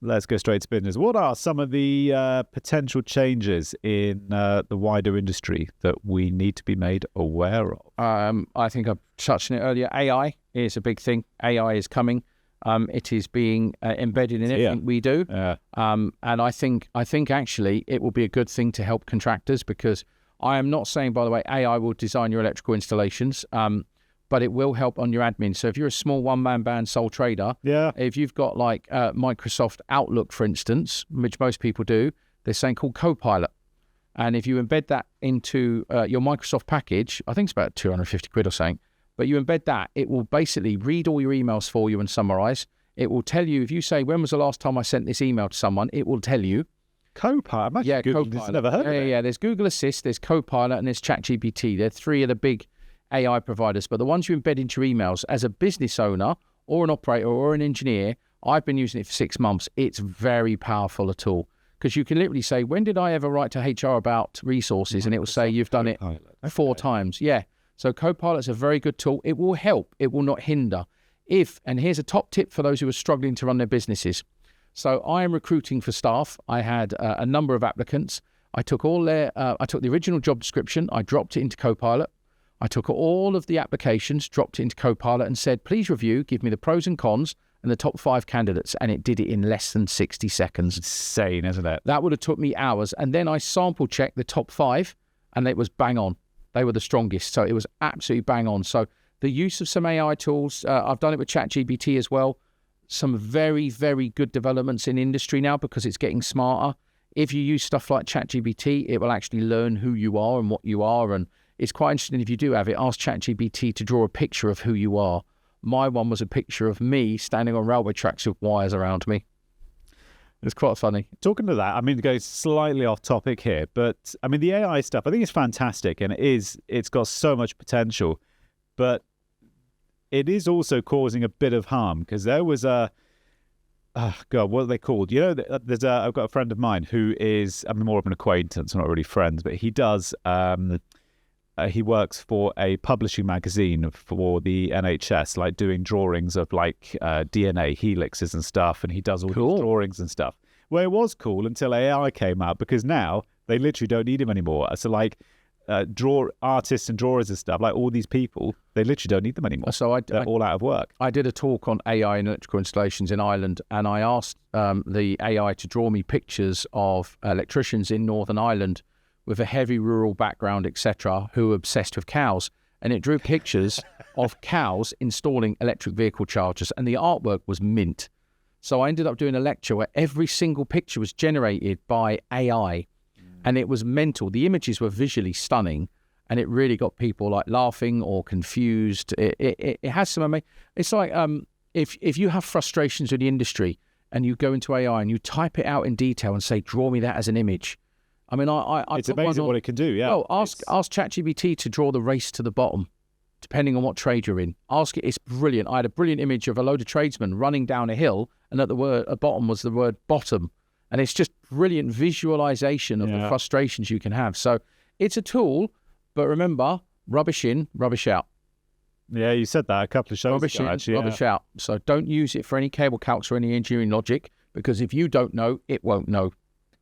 let's go straight to business. What are some of the potential changes in the wider industry that we need to be made aware of? I think I've touched on it earlier. AI is a big thing. AI is coming. It is being embedded in everything we do. And I think actually it will be a good thing to help contractors, because I am not saying, by the way, AI will design your electrical installations, but it will help on your admin. So if you're a small one-man band sole trader, if you've got like Microsoft Outlook, for instance, which most people do, there's something called Copilot. And if you embed that into your Microsoft package, I think it's about 250 quid or something, but you embed that, it will basically read all your emails for you and summarize. It will tell you, if you say, when was the last time I sent this email to someone, it will tell you. Copilot? Copilot. Never heard of it. Yeah, there's Google Assist, there's Copilot, and there's ChatGPT. They're three of the big AI providers, but the ones you embed into your emails, as a business owner or an operator or an engineer, I've been using it for 6 months. It's very powerful a tool, because you can literally say, when did I ever write to HR about resources? And it will say you've done it 4 times. Yeah. So Copilot's a very good tool. It will help. It will not hinder. And here's a top tip for those who are struggling to run their businesses. So I am recruiting for staff. I had a number of applicants. I took I took the original job description. I dropped it into Copilot. I took all of the applications, dropped it into Copilot and said, please review, give me the pros and cons and the top 5 candidates. And it did it in less than 60 seconds. Insane, isn't it? That would have took me hours. And then I sample checked the top 5 and it was bang on. They were the strongest. So it was absolutely bang on. So the use of some AI tools, I've done it with ChatGPT as well. Some very, very good developments in industry now, because it's getting smarter. If you use stuff like ChatGPT, it will actually learn who you are and what you are. And it's quite interesting, if you do have it, ask ChatGPT to draw a picture of who you are. My one was a picture of me standing on railway tracks with wires around me. It's quite funny. Talking to that, I mean, to go slightly off topic here, but I mean, the AI stuff, I think it's fantastic, and it's got so much potential, but it is also causing a bit of harm, because there was what are they called? You know, I've got a friend of mine who is, I mean, more of an acquaintance, not really friends, but he does, he works for a publishing magazine for the NHS, like doing drawings of like DNA helixes and stuff, and he does all these drawings and stuff. Well, it was cool until AI came out, because now they literally don't need him anymore. So like artists and drawers and stuff, like all these people, they literally don't need them anymore. So they're all out of work. I did a talk on AI and electrical installations in Ireland, and I asked the AI to draw me pictures of electricians in Northern Ireland with a heavy rural background, etc., who are obsessed with cows. And it drew pictures of cows installing electric vehicle chargers, and the artwork was mint. So I ended up doing a lecture where every single picture was generated by AI, and it was mental. The images were visually stunning, and it really got people like laughing or confused. It has some it's like if you have frustrations with the industry and you go into AI and you type it out in detail and say, draw me that as an image. I mean, it's amazing what it can do, yeah. Well, ask ChatGPT to draw the race to the bottom, depending on what trade you're in. Ask it, it's brilliant. I had a brilliant image of a load of tradesmen running down a hill, and at the bottom was the word bottom. And it's just brilliant visualization of the frustrations you can have. So it's a tool, but remember, rubbish in, rubbish out. Yeah, you said that a couple of shows rubbish ago, in, actually. Rubbish out. So don't use it for any cable calcs or any engineering logic, because if you don't know, it won't know.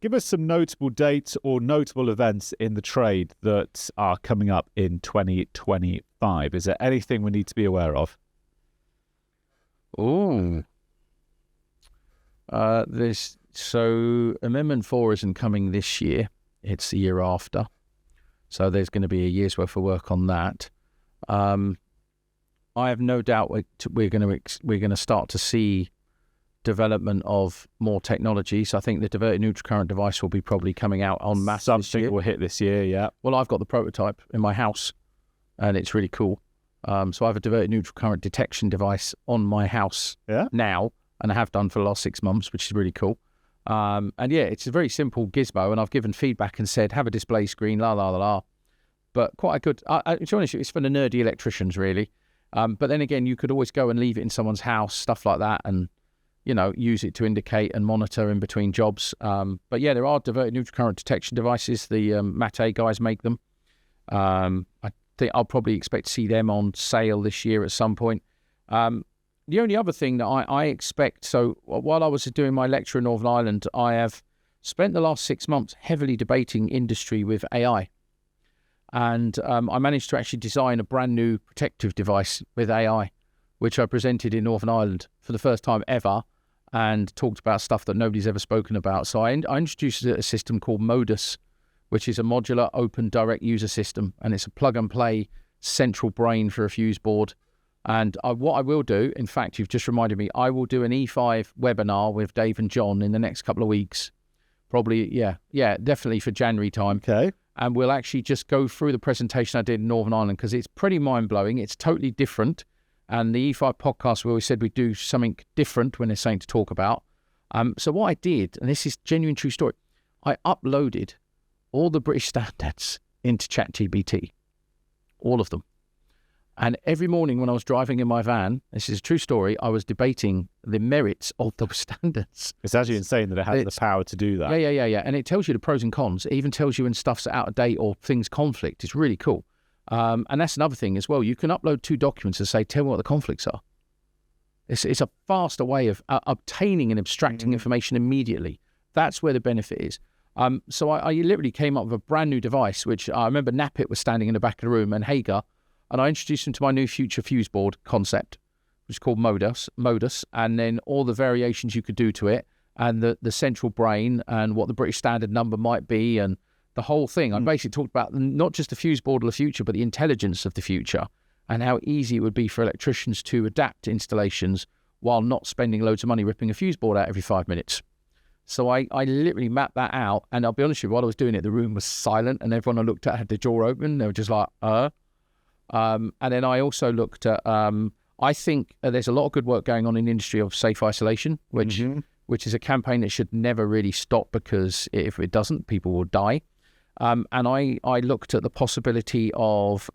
Give us some notable dates or notable events in the trade that are coming up in 2025. Is there anything we need to be aware of? So Amendment 4 isn't coming this year. It's the year after. So there's going to be a year's worth of work on that. I have no doubt we're going to start to see development of more technology. So I think the diverted neutral current device will be probably coming out en masse this year. Something will hit this year, yeah. Well, I've got the prototype in my house, and it's really cool. So I have a diverted neutral current detection device on my house now, and I have done for the last 6 months, which is really cool. And yeah, it's a very simple gizmo, and I've given feedback and said, have a display screen, la, la, la, la. But quite a good, to be honest, it's for the nerdy electricians, really. But then again, you could always go and leave it in someone's house, stuff like that, and use it to indicate and monitor in between jobs. But yeah, there are diverted neutral current detection devices. The Mate guys make them. I think I'll probably expect to see them on sale this year at some point. the only other thing that I expect, so while I was doing my lecture in Northern Ireland, I have spent the last 6 months heavily debating industry with AI. And I managed to actually design a brand new protective device with AI, which I presented in Northern Ireland for the first time ever and talked about stuff that nobody's ever spoken about. So I introduced a system called Modus, which is a modular, open, direct user system. And it's a plug-and-play central brain for a fuse board. And what I will do, in fact, you've just reminded me, I will do an E5 webinar with Dave and John in the next couple of weeks. Probably, yeah, definitely for January time. Okay. And we'll actually just go through the presentation I did in Northern Ireland because it's pretty mind-blowing. It's totally different. And the E5 podcast, we always said we'd do something different when there's something to talk about. So what I did, and this is genuine true story, I uploaded all the British standards into ChatGPT, all of them. And every morning when I was driving in my van, this is a true story, I was debating the merits of those standards. It's actually insane that it has the power to do that. Yeah. And it tells you the pros and cons. It even tells you when stuff's out of date or things conflict. It's really cool. And that's another thing as well. You can upload 2 documents and say, tell me what the conflicts are. It's a faster way of obtaining and abstracting information immediately. That's where the benefit is. So I literally came up with a brand new device, which I remember Nappet was standing in the back of the room and Hager, and I introduced him to my new future fuse board concept, which is called Modus, and then all the variations you could do to it, and the central brain, and what the British standard number might be, and the whole thing. I basically talked about not just the fuse board of the future, but the intelligence of the future, and how easy it would be for electricians to adapt installations while not spending loads of money ripping a fuse board out every 5 minutes. So I literally mapped that out, and I'll be honest with you, while I was doing it, the room was silent, and everyone I looked at had the door open. They were just like, And then I also looked at, I think there's a lot of good work going on in the industry of safe isolation, which is a campaign that should never really stop because if it doesn't, people will die. And I looked at the possibility of,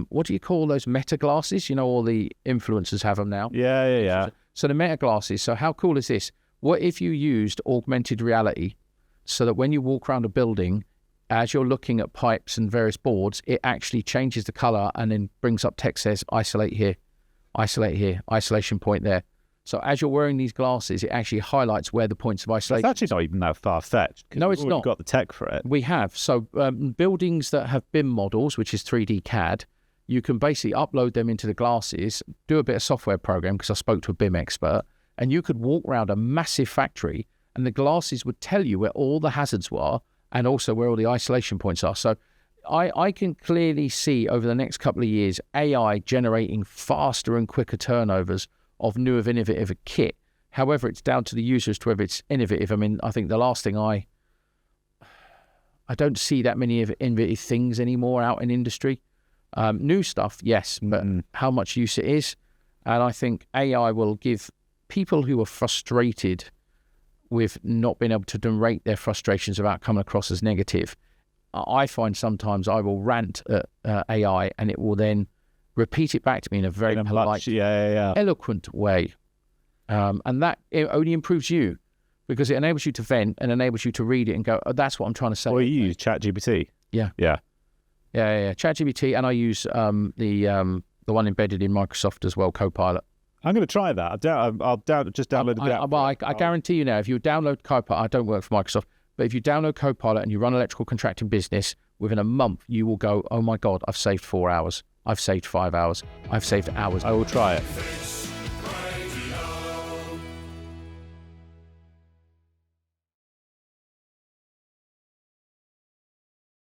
what do you call those meta glasses? You know, all the influencers have them now. Yeah. So the meta glasses, so how cool is this? What if you used augmented reality so that when you walk around a building, as you're looking at pipes and various boards, it actually changes the color and then brings up text says, isolate here, isolation point there. So as you're wearing these glasses, it actually highlights where the points of isolation. It's actually not even that far-fetched. No, it's not. We've got the tech for it. We have. So buildings that have BIM models, which is 3D CAD, you can basically upload them into the glasses, do a bit of software program, because I spoke to a BIM expert, and you could walk around a massive factory and the glasses would tell you where all the hazards were and also where all the isolation points are. So I can clearly see over the next couple of years, AI generating faster and quicker turnovers of new and innovative kit. However, it's down to the user as to whether it's innovative. I mean, I think the last thing I don't see that many innovative things anymore out in industry. New stuff, yes, but how much use it is. And I think AI will give people who are frustrated with not being able to narrate their frustrations without coming across as negative. I find sometimes I will rant at AI and it will then repeat it back to me in a very polite, eloquent way. And that it only improves you because it enables you to vent and enables you to read it and go, oh, that's what I'm trying to say. Well, you use ChatGPT. Yeah. ChatGPT, and I use the one embedded in Microsoft as well, Copilot. I'm going to try that. I'll just download the app. I guarantee you now, if you download Copilot, I don't work for Microsoft, but if you download Copilot and you run electrical contracting business, within a month, you will go, oh my God, I've saved 4 hours. I've saved 5 hours. I've saved hours. I will try it.